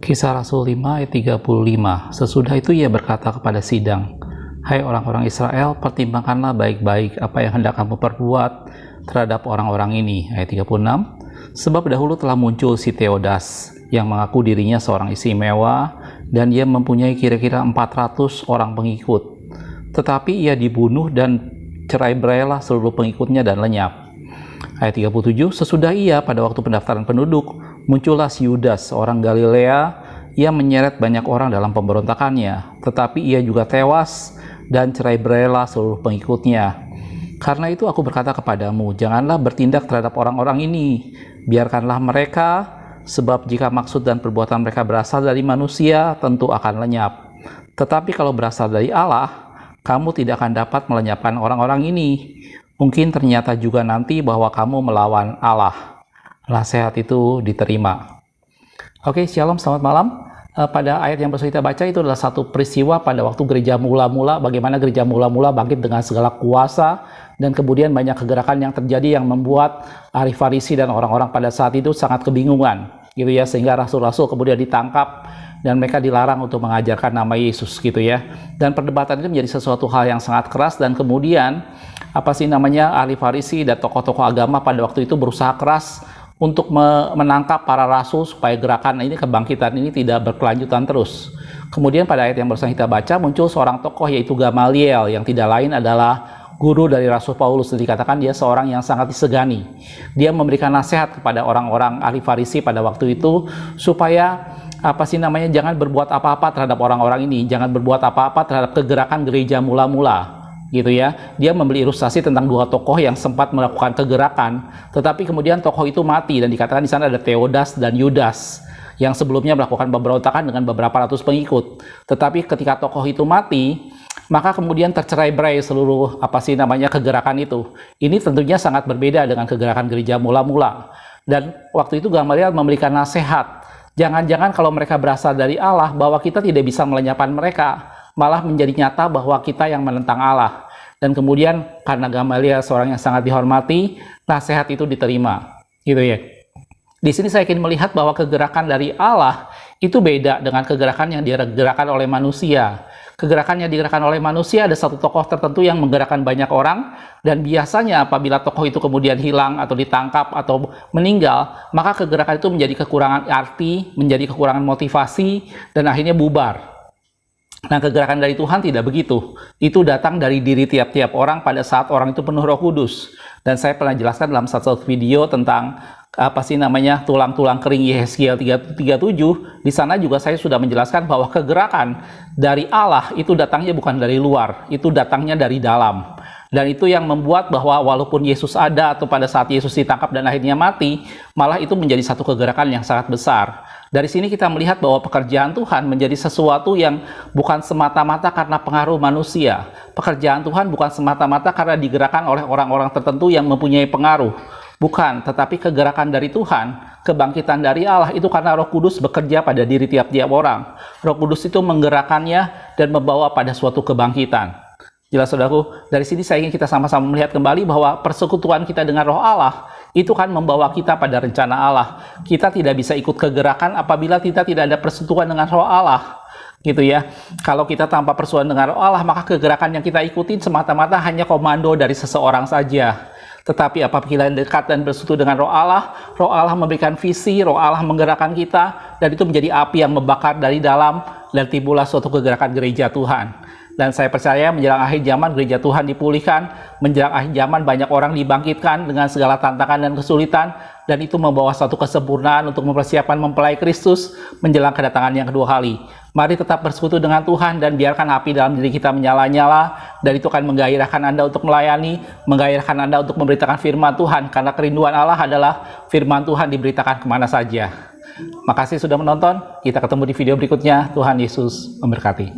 Kisah Rasul 5 ayat 35. Sesudah itu ia berkata kepada sidang, "Hai orang-orang Israel, pertimbangkanlah baik-baik apa yang hendak kamu perbuat terhadap orang-orang ini." Ayat 36. Sebab dahulu telah muncul si Theodas yang mengaku dirinya seorang istimewa dan ia mempunyai kira-kira 400 orang pengikut. Tetapi ia dibunuh dan cerai-berailah seluruh pengikutnya dan lenyap. Ayat 37. Sesudah ia pada waktu pendaftaran penduduk, muncullah si Yudas, seorang Galilea, ia menyeret banyak orang dalam pemberontakannya, tetapi ia juga tewas dan cerai-berailah seluruh pengikutnya. Karena itu aku berkata kepadamu, janganlah bertindak terhadap orang-orang ini, biarkanlah mereka, sebab jika maksud dan perbuatan mereka berasal dari manusia, tentu akan lenyap. Tetapi kalau berasal dari Allah, kamu tidak akan dapat melenyapkan orang-orang ini. Mungkin ternyata juga nanti bahwa kamu melawan Allah. Nasihat itu diterima. Oke, shalom, selamat malam. Pada ayat yang baru kita baca itu adalah satu peristiwa pada waktu gereja mula-mula, bagaimana gereja mula-mula bangkit dengan segala kuasa, dan kemudian banyak kegerakan yang terjadi yang membuat ahli Farisi dan orang-orang pada saat itu sangat kebingungan, gitu ya, sehingga rasul-rasul kemudian ditangkap dan mereka dilarang untuk mengajarkan nama Yesus, gitu ya. Dan perdebatan itu menjadi sesuatu hal yang sangat keras, dan kemudian ahli Farisi dan tokoh-tokoh agama pada waktu itu berusaha keras untuk menangkap para rasul supaya gerakan ini, kebangkitan ini tidak berkelanjutan terus. Kemudian pada ayat yang barusan kita baca muncul seorang tokoh yaitu Gamaliel yang tidak lain adalah guru dari Rasul Paulus, dan dikatakan dia seorang yang sangat disegani. Dia memberikan nasihat kepada orang-orang ahli Farisi pada waktu itu supaya jangan berbuat apa-apa terhadap orang-orang ini, jangan berbuat apa-apa terhadap kegerakan gereja mula-mula, gitu ya. Dia memberi ilustrasi tentang dua tokoh yang sempat melakukan kegerakan, tetapi kemudian tokoh itu mati, dan dikatakan di sana ada Theodas dan Yudas yang sebelumnya melakukan pemberontakan dengan beberapa ratus pengikut. Tetapi ketika tokoh itu mati, maka kemudian tercerai-berai seluruh kegerakan itu. Ini tentunya sangat berbeda dengan kegerakan gereja mula-mula. Dan waktu itu Gamaliel memberikan nasihat, jangan-jangan kalau mereka berasal dari Allah, bahwa kita tidak bisa melenyapkan mereka, malah menjadi nyata bahwa kita yang menentang Allah. Dan kemudian karena Gamaliel seorang yang sangat dihormati, nasihat itu diterima, gitu ya. Di sini saya ingin melihat bahwa kegerakan dari Allah itu beda dengan kegerakan yang digerakkan oleh manusia. Kegerakan yang digerakkan oleh manusia ada satu tokoh tertentu yang menggerakkan banyak orang, dan biasanya apabila tokoh itu kemudian hilang atau ditangkap atau meninggal, maka kegerakan itu menjadi kekurangan arti, menjadi kekurangan motivasi, dan akhirnya bubar. Nah, kegerakan dari Tuhan tidak begitu. Itu datang dari diri tiap-tiap orang pada saat orang itu penuh Roh Kudus. Dan saya pernah jelaskan dalam satu video tentang tulang-tulang kering Yehezkiel 37. Di sana juga saya sudah menjelaskan bahwa kegerakan dari Allah itu datangnya bukan dari luar, itu datangnya dari dalam. Dan itu yang membuat bahwa walaupun Yesus ada atau pada saat Yesus ditangkap dan akhirnya mati, malah itu menjadi satu kegerakan yang sangat besar. Dari sini kita melihat bahwa pekerjaan Tuhan menjadi sesuatu yang bukan semata-mata karena pengaruh manusia. Pekerjaan Tuhan bukan semata-mata karena digerakkan oleh orang-orang tertentu yang mempunyai pengaruh. Bukan, tetapi kegerakan dari Tuhan, kebangkitan dari Allah itu karena Roh Kudus bekerja pada diri tiap-tiap orang. Roh Kudus itu menggerakkannya dan membawa pada suatu kebangkitan. Jelas saudaraku, dari sini saya ingin kita sama-sama melihat kembali bahwa persekutuan kita dengan Roh Allah itu kan membawa kita pada rencana Allah. Kita tidak bisa ikut kegerakan apabila kita tidak ada persekutuan dengan Roh Allah, gitu ya. Kalau kita tanpa persekutuan dengan Roh Allah, maka kegerakan yang kita ikutin semata-mata hanya komando dari seseorang saja. Tetapi apabila dekat dan bersekutu dengan Roh Allah memberikan visi, Roh Allah menggerakkan kita, dan itu menjadi api yang membakar dari dalam, dan timbullah suatu kegerakan gereja Tuhan. Dan saya percaya menjelang akhir zaman gereja Tuhan dipulihkan, menjelang akhir zaman banyak orang dibangkitkan dengan segala tantangan dan kesulitan, dan itu membawa satu kesempurnaan untuk mempersiapkan mempelai Kristus menjelang kedatangan yang kedua kali. Mari tetap bersekutu dengan Tuhan dan biarkan api dalam diri kita menyala-nyala, dan itu akan menggairahkan Anda untuk melayani, menggairahkan Anda untuk memberitakan firman Tuhan, karena kerinduan Allah adalah firman Tuhan diberitakan kemana saja. Makasih sudah menonton, kita ketemu di video berikutnya. Tuhan Yesus memberkati.